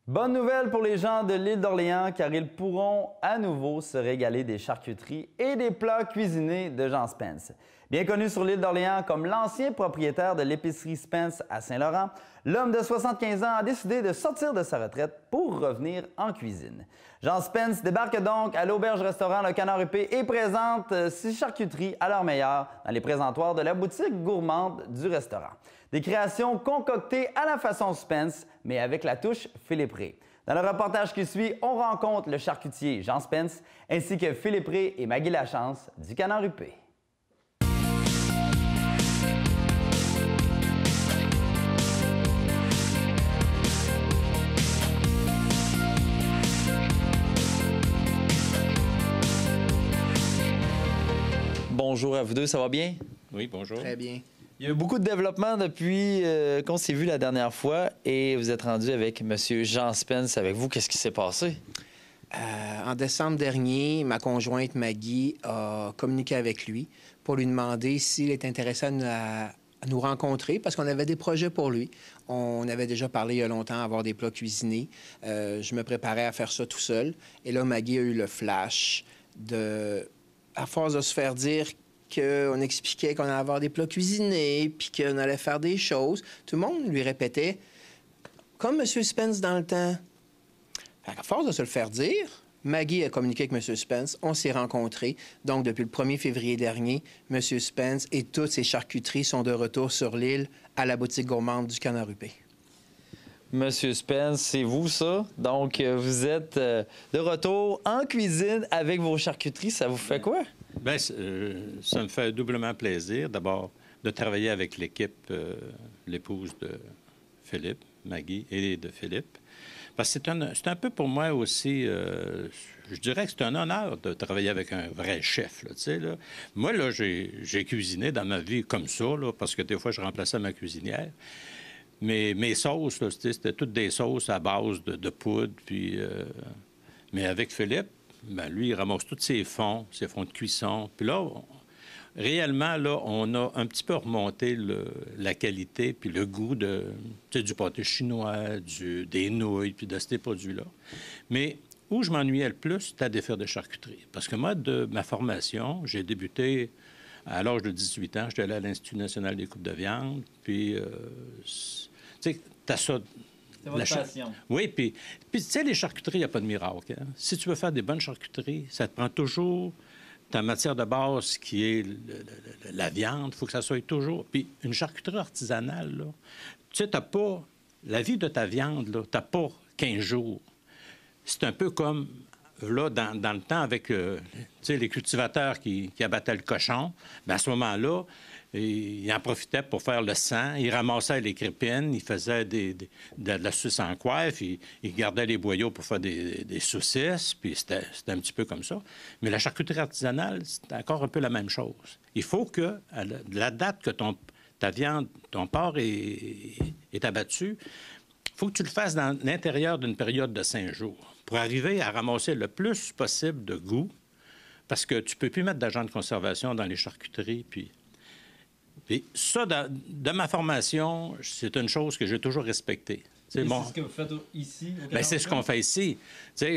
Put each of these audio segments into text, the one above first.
Bonne nouvelle pour les gens de l'île d'Orléans car ils pourront à nouveau se régaler des charcuteries et des plats cuisinés de Jean Spence. Bien connu sur l'île d'Orléans comme l'ancien propriétaire de l'épicerie Spence à Saint-Laurent, l'homme de 75 ans a décidé de sortir de sa retraite pour revenir en cuisine. Jean Spence débarque donc à l'auberge-restaurant Le Canard Huppé et présente ses charcuteries à leur meilleur dans les présentoirs de la boutique gourmande du restaurant. Des créations concoctées à la façon Spence, mais avec la touche Philippe Rey. Dans le reportage qui suit, on rencontre le charcutier Jean Spence ainsi que Philippe Rey et Maggie Lachance du Canard Huppé. Bonjour à vous deux, ça va bien? Oui, bonjour. Très bien. Il y a eu beaucoup de développement depuis qu'on s'est vu la dernière fois et vous êtes rendu avec M. Jean Spence avec vous. Qu'est-ce qui s'est passé? En décembre dernier, ma conjointe Maggie a communiqué avec lui pour lui demander s'il est intéressé à nous rencontrer parce qu'on avait des projets pour lui. On avait déjà parlé il y a longtemps d'avoir des plats cuisinés. Je me préparais à faire ça tout seul. Et là, Maggie a eu le flash à force de se faire dire qu'on expliquait qu'on allait avoir des plats cuisinés, puis qu'on allait faire des choses. Tout le monde lui répétait, comme M. Spence dans le temps. À force de se le faire dire, Maggie a communiqué avec M. Spence, on s'est rencontrés. Donc, depuis le 1er février dernier, M. Spence et toutes ses charcuteries sont de retour sur l'île à la boutique gourmande du Canard Huppé. Monsieur Spence, c'est vous ça? Donc, vous êtes de retour en cuisine avec vos charcuteries. Ça vous fait quoi? Bien, ça me fait doublement plaisir, d'abord, de travailler avec l'équipe, l'épouse de Philippe, Maggie, et de Philippe. Parce que c'est un peu pour moi aussi, je dirais que c'est un honneur de travailler avec un vrai chef, là, tu sais, là. Moi, là, j'ai cuisiné dans ma vie comme ça, là, parce que des fois, je remplaçais ma cuisinière. Mais mes sauces, là, c'était toutes des sauces à base de poudre, puis... Mais avec Philippe, ben, lui, il ramasse tous ses fonds de cuisson. Puis là, réellement, là, on a un petit peu remonté la qualité puis le goût du pâté chinois, des nouilles, puis de ces produits-là. Mais où je m'ennuyais le plus, c'était à défaire de charcuterie. Parce que moi, de ma formation, j'ai débuté à l'âge de 18 ans. J'étais allé à l'Institut national des coupes de viande. Puis, tu sais, t'as ça... C'est votre passion. Oui, puis tu sais, les charcuteries, il n'y a pas de miracle. Hein? Si tu veux faire des bonnes charcuteries, ça te prend toujours ta matière de base qui est la viande. Il faut que ça soit toujours... Puis une charcuterie artisanale, là, tu sais, t'as pas... La vie de ta viande, là, t'as pas 15 jours. C'est un peu comme, là, dans le temps, avec les cultivateurs qui abattaient le cochon. Bien, à ce moment-là, il en profitait pour faire le sang, il ramassait les crépines, il faisait de la saucisse en coiffe, il gardait les boyaux pour faire des saucisses, puis c'était un petit peu comme ça. Mais la charcuterie artisanale, c'est encore un peu la même chose. Il faut que, à la date que ta viande, ton porc est abattu, il faut que tu le fasses dans l'intérieur d'une période de 5 jours pour arriver à ramasser le plus possible de goût, parce que tu ne peux plus mettre d'agent de conservation dans les charcuteries, puis... Et ça, de ma formation, c'est une chose que j'ai toujours respectée. C'est ce que vous faites ici? Bien, c'est ce qu'on fait ici.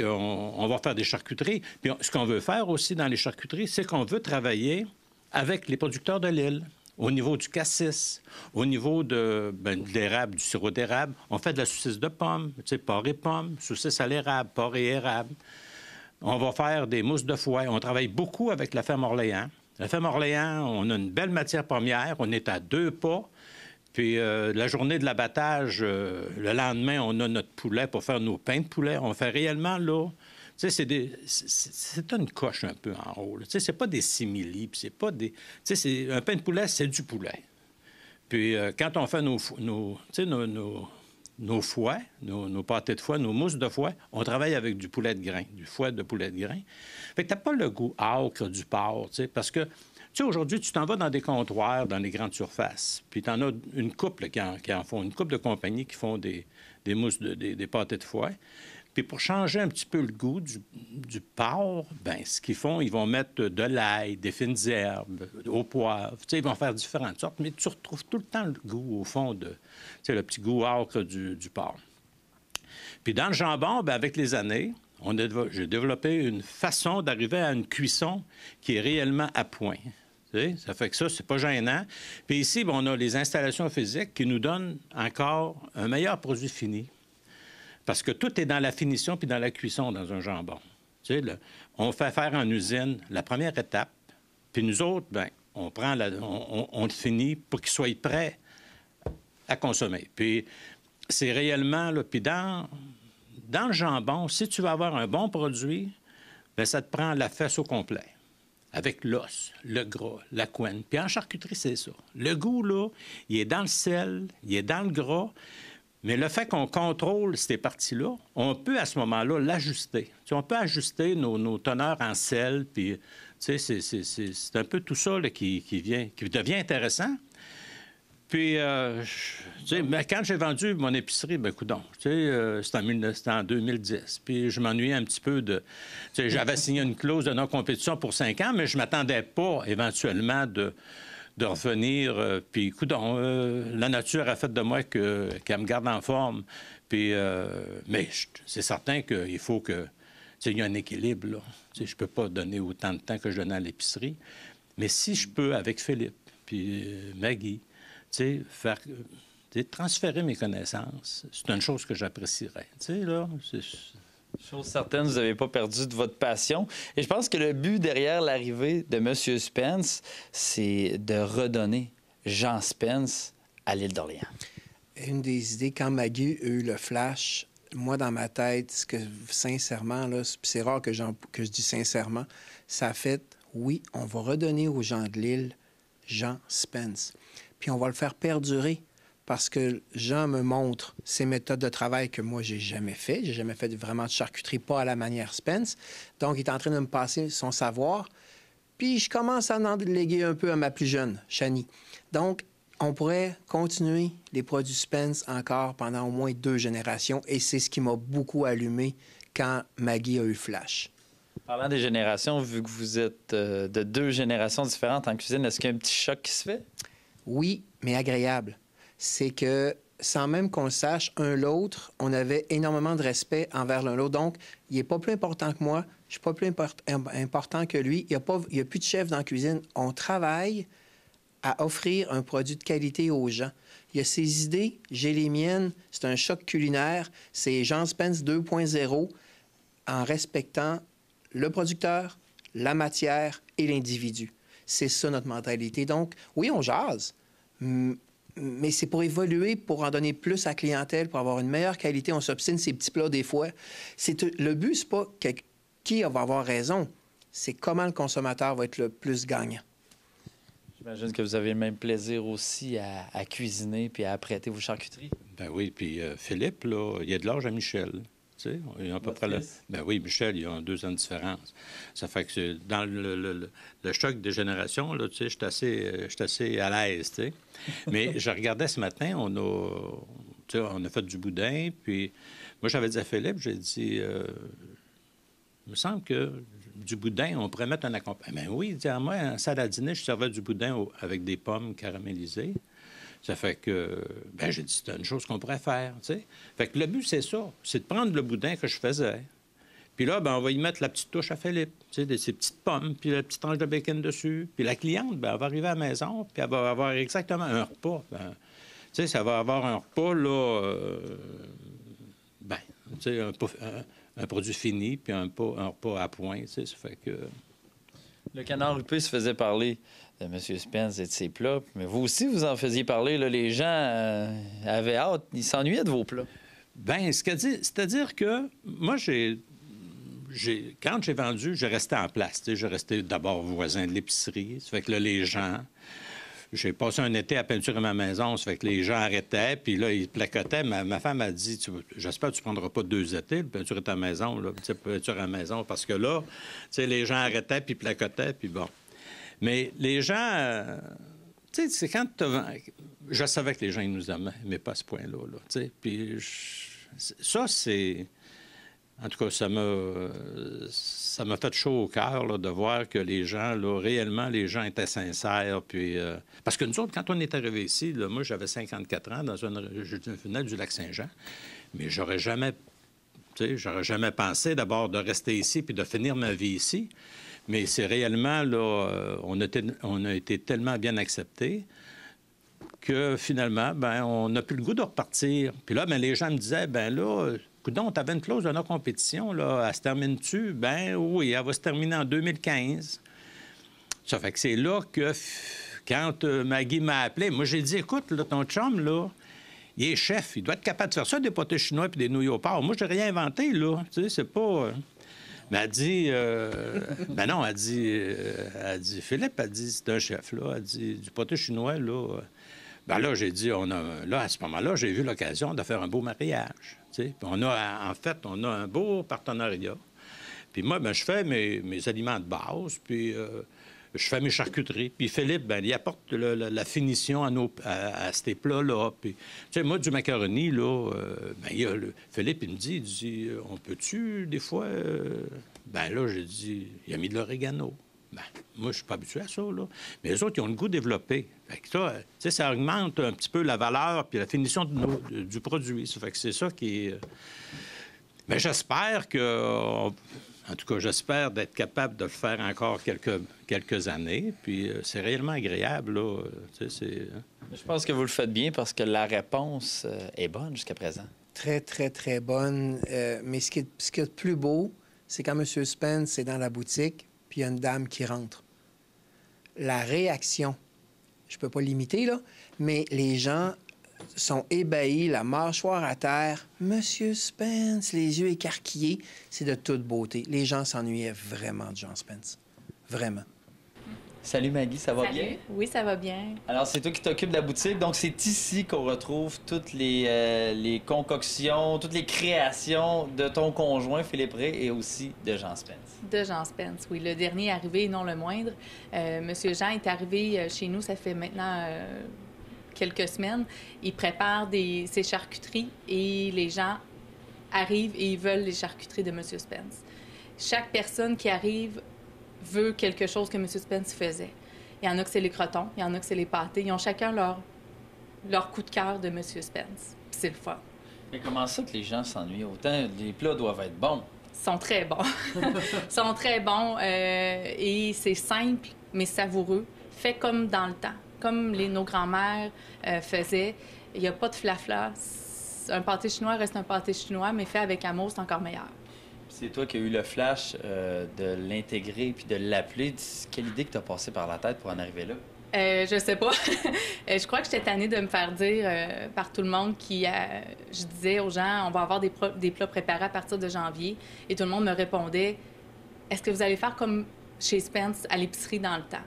On va faire des charcuteries. Puis ce qu'on veut faire aussi dans les charcuteries, c'est qu'on veut travailler avec les producteurs de l'île, au niveau du cassis, au niveau de l'érable, du sirop d'érable. On fait de la saucisse de pomme, porc et pomme, saucisse à l'érable, porc et érable. On va faire des mousses de foie. On travaille beaucoup avec la ferme Orléans. La ferme Orléans, on a une belle matière première. On est à 2 pas. Puis la journée de l'abattage, le lendemain, on a notre poulet pour faire nos pains de poulet. On fait réellement, là... Tu sais, c'est une coche un peu en haut. Tu sais, c'est pas des simili, puis c'est pas des... Tu sais, un pain de poulet, c'est du poulet. Puis quand on fait nos foies, nos pâtés de foie, nos mousses de foie, on travaille avec du poulet de grain, du foie de poulet de grain. Fait que t'as pas le goût âcre du porc, tu sais, parce que, tu sais, aujourd'hui, tu t'en vas dans des comptoirs, dans les grandes surfaces, puis t'en as une couple qui en font, une couple de compagnies qui font des mousses, des pâtés de foie. Puis pour changer un petit peu le goût du porc, bien, ce qu'ils font, ils vont mettre de l'ail, des fines herbes, au poivre. Tu sais, ils vont faire différentes sortes, mais tu retrouves tout le temps le goût, au fond, le petit goût âcre du porc. Puis dans le jambon, bien, avec les années, j'ai développé une façon d'arriver à une cuisson qui est réellement à point. Tu sais, ça fait que ça, c'est pas gênant. Puis ici, bien, on a les installations physiques qui nous donnent encore un meilleur produit fini. Parce que tout est dans la finition puis dans la cuisson dans un jambon. Tu sais, on fait faire en usine la première étape, puis nous autres, bien, on le finit pour qu'il soit prêt à consommer. Puis c'est réellement, là, puis dans le jambon, si tu veux avoir un bon produit, bien, ça te prend la fesse au complet, avec l'os, le gras, la couenne. Puis en charcuterie, c'est ça. Le goût, là, il est dans le sel, il est dans le gras, mais le fait qu'on contrôle ces parties-là, on peut à ce moment-là l'ajuster. Tu sais, on peut ajuster nos teneurs en sel, puis tu sais, c'est un peu tout ça là, qui devient intéressant. Puis, tu sais, quand j'ai vendu mon épicerie, ben coudonc, tu sais, c'était en 2010. Puis je m'ennuyais un petit peu de... Tu sais, j'avais signé une clause de non-compétition pour 5 ans, mais je m'attendais pas, éventuellement, de revenir. Puis, coudonc, la nature a fait de moi qu'elle me garde en forme. Puis, mais c'est certain qu'il faut que... Tu sais, il y a un équilibre, là. Tu sais, je peux pas donner autant de temps que je donnais à l'épicerie. Mais si je peux, avec Philippe, puis Maggie, tu sais, transférer mes connaissances, c'est une chose que j'apprécierais. Tu sais, là, Chose certaine, vous n'avez pas perdu de votre passion. Et je pense que le but derrière l'arrivée de M. Spence, c'est de redonner Jean Spence à l'île d'Orléans. Une des idées, quand Maggie a eu le flash, moi, dans ma tête, ce que, sincèrement, là, c'est rare que je dis sincèrement, ça a fait, oui, on va redonner aux gens de l'île Jean Spence. Puis on va le faire perdurer parce que Jean me montre ses méthodes de travail que moi, j'ai jamais fait. J'ai jamais fait vraiment de charcuterie, pas à la manière Spence. Donc, il est en train de me passer son savoir. Puis, je commence à en léguer un peu à ma plus jeune, Chani. Donc, on pourrait continuer les produits Spence encore pendant au moins 2 générations. Et c'est ce qui m'a beaucoup allumé quand Maggie a eu flash. Parlant des générations, vu que vous êtes de 2 générations différentes en cuisine, est-ce qu'il y a un petit choc qui se fait? Oui, mais agréable. C'est que, sans même qu'on le sache, un l'autre, on avait énormément de respect envers l'un l'autre. Donc, il n'est pas plus important que moi, je ne suis pas plus important que lui. Il n'y a plus de chef dans la cuisine. On travaille à offrir un produit de qualité aux gens. Il y a ses idées, j'ai les miennes. C'est un choc culinaire. C'est Jean Spence 2.0 en respectant le producteur, la matière et l'individu. C'est ça notre mentalité. Donc, oui, on jase, mais c'est pour évoluer, pour en donner plus à la clientèle, pour avoir une meilleure qualité. On s'obstine ces petits plats des fois. Le but, c'est pas qui va avoir raison, c'est comment le consommateur va être le plus gagnant. J'imagine que vous avez le même plaisir aussi à cuisiner puis à apprêter vos charcuteries. Ben oui, puis Philippe, là, il a de l'âge à Michel. Tu sais, il y a à peu près là. Ben oui, Michel, il y a 2 ans de différence. Ça fait que dans le choc des générations, là, tu sais, je suis assez à l'aise, tu sais. Mais je regardais ce matin, on a fait du boudin, puis moi, j'avais dit à Philippe, j'ai dit, il me semble que du boudin, on pourrait mettre un accompagnement. Ben oui, il dit, moi, en salle à dîner, je servais du boudin avec des pommes caramélisées. Ça fait que, ben j'ai dit, c'est une chose qu'on pourrait faire, tu sais. Fait que le but, c'est ça, c'est de prendre le boudin que je faisais. Puis là, ben on va y mettre la petite touche à Philippe, tu sais, ces petites pommes, puis la petite tranche de bacon dessus. Puis la cliente, ben elle va arriver à la maison, puis elle va avoir exactement un repas. Ben, tu sais, ça va avoir un repas, là, ben, tu sais, un produit fini, puis un repas à point, tu sais, ça fait que... Le canard râpé se faisait parler de M. Spence et de ses plats, mais vous aussi, vous en faisiez parler. Là, les gens avaient hâte, ils s'ennuyaient de vos plats. Bien, c'est-à-dire que moi, quand j'ai vendu, j'ai resté en place. J'ai resté d'abord voisin de l'épicerie. Ça fait que là, les gens... J'ai passé un été à peinturer ma maison, ça fait que les gens arrêtaient, puis là, ils placotaient. Ma femme a dit, j'espère que tu ne prendras pas 2 étés, de peinturer ta maison, là, peinturer la maison, parce que là, tu sais, les gens arrêtaient, puis placotaient, puis bon. Mais les gens, tu sais, c'est quand je savais que les gens, ils nous aimaient, mais pas à ce point-là, là, tu sais. Puis ça, c'est... En tout cas, ça m'a fait chaud au cœur là, de voir que les gens, là, réellement, les gens étaient sincères. Puis, parce que nous autres, quand on est arrivés ici, là, moi, j'avais 54 ans, je venais du Lac-Saint-Jean, mais j'aurais jamais Tu sais, j'aurais jamais pensé d'abord de rester ici puis de finir ma vie ici. Mais c'est réellement, là, on a été tellement bien acceptés que finalement, ben, on n'a plus le goût de repartir. Puis là, ben, les gens me disaient, ben là, coudonc, tu avais une clause de non-compétition, là, elle se termine-tu? Ben oui, elle va se terminer en 2015. Ça fait que c'est là que, quand Maggie m'a appelé, moi, j'ai dit, écoute, là, ton chum, là, il est chef, il doit être capable de faire ça, des pâtés chinois puis des nouilles au porc. Moi, je n'ai rien inventé, là. Tu sais, c'est pas... Mais elle dit... ben non, elle dit, Philippe, elle dit, c'est un chef, là. Elle dit, du pâté chinois, là... Ben là, j'ai dit, là, à ce moment-là, j'ai eu l'occasion de faire un beau mariage. Tu sais. Puis on a un beau partenariat. Puis moi, ben, je fais mes aliments de base, puis je fais mes charcuteries. Puis Philippe, ben, il apporte la finition à ces plats-là. Puis, tu sais, moi, du macaroni, là, ben, Philippe, il me dit, on peut-tu, des fois... Ben là, j'ai dit, il a mis de l'orégano. Ben, moi, je suis pas habitué à ça, là. Mais les autres, ils ont le goût développé. Fait que ça, tu sais, ça augmente un petit peu la valeur puis la finition du produit. Ça fait que c'est ça qui est... Mais j'espère que... En tout cas, j'espère d'être capable de le faire encore quelques années. Puis c'est réellement agréable, là. Tu sais, c'est... Je pense que vous le faites bien parce que la réponse est bonne jusqu'à présent. Très, très, très bonne. Mais ce qui est le plus beau, c'est quand M. Spence est dans la boutique, puis il y a une dame qui rentre. La réaction, je peux pas l'imiter, là, mais les gens sont ébahis, la mâchoire à terre. Monsieur Spence, les yeux écarquillés, c'est de toute beauté. Les gens s'ennuyaient vraiment de Jean Spence. Vraiment. Salut Maggie, ça va Salut. bien? Oui, ça va bien. Alors, c'est toi qui t'occupes de la boutique. Donc, c'est ici qu'on retrouve toutes les concoctions, toutes les créations de ton conjoint, Philippe Ray, et aussi de Jean Spence. De Jean Spence, oui. Le dernier arrivé, et non le moindre. Monsieur Jean est arrivé chez nous, ça fait maintenant quelques semaines. Il prépare ses charcuteries et les gens arrivent et ils veulent les charcuteries de Monsieur Spence. Chaque personne qui arrive veut quelque chose que M. Spence faisait. Il y en a que c'est les crotons, il y en a que c'est les pâtés. Ils ont chacun leur coup de cœur de M. Spence. Puis c'est le fun. Mais comment ça que les gens s'ennuient autant? Les plats doivent être bons. Ils sont très bons. Ils sont très bons et c'est simple, mais savoureux. Fait comme dans le temps, comme nos grands-mères faisaient. Il n'y a pas de flafla. Un pâté chinois reste un pâté chinois, mais fait avec amour, c'est encore meilleur. C'est toi qui as eu le flash de l'intégrer puis de l'appeler. Quelle idée que tu as passée par la tête pour en arriver là? Je sais pas. Je crois que j'étais tannée de me faire dire par tout le monde je disais aux gens, on va avoir des plats préparés à partir de janvier. Et tout le monde me répondait, est-ce que vous allez faire comme chez Spence à l'épicerie dans le temps?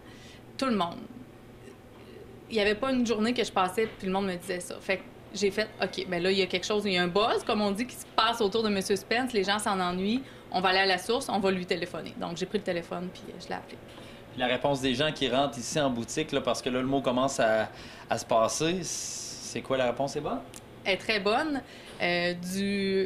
Tout le monde. Il n'y avait pas une journée que je passais puis le monde me disait ça. Fait que j'ai fait, OK, bien là, il y a quelque chose, il y a un buzz, comme on dit, qui se passe autour de M. Spence. Les gens s'en ennuient. On va aller à la source, on va lui téléphoner. Donc, j'ai pris le téléphone puis je l'ai appelé. La réponse des gens qui rentrent ici en boutique, là, parce que là, le mot commence à se passer, c'est quoi la réponse? C'est bonne? Elle est très bonne.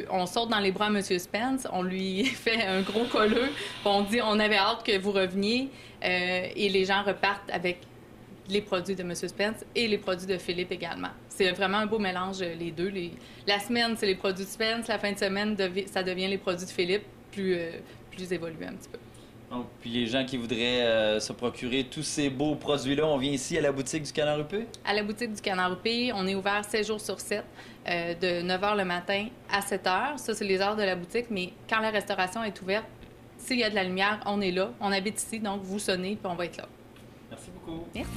On saute dans les bras à M. Spence, on lui fait un gros colleux, on dit on avait hâte que vous reveniez et les gens repartent avec les produits de M. Spence et les produits de Philippe également. C'est vraiment un beau mélange, les deux. La semaine, c'est les produits de Spence. La fin de semaine, ça devient les produits de Philippe, plus évolués un petit peu. Donc, puis les gens qui voudraient se procurer tous ces beaux produits-là, on vient ici à la boutique du Canard Huppé? À la boutique du Canard Huppé, on est ouvert 7 jours sur 7, de 9 h le matin à 7 h. Ça, c'est les heures de la boutique, mais quand la restauration est ouverte, s'il y a de la lumière, on est là. On habite ici, donc vous sonnez, puis on va être là. Merci beaucoup. Merci.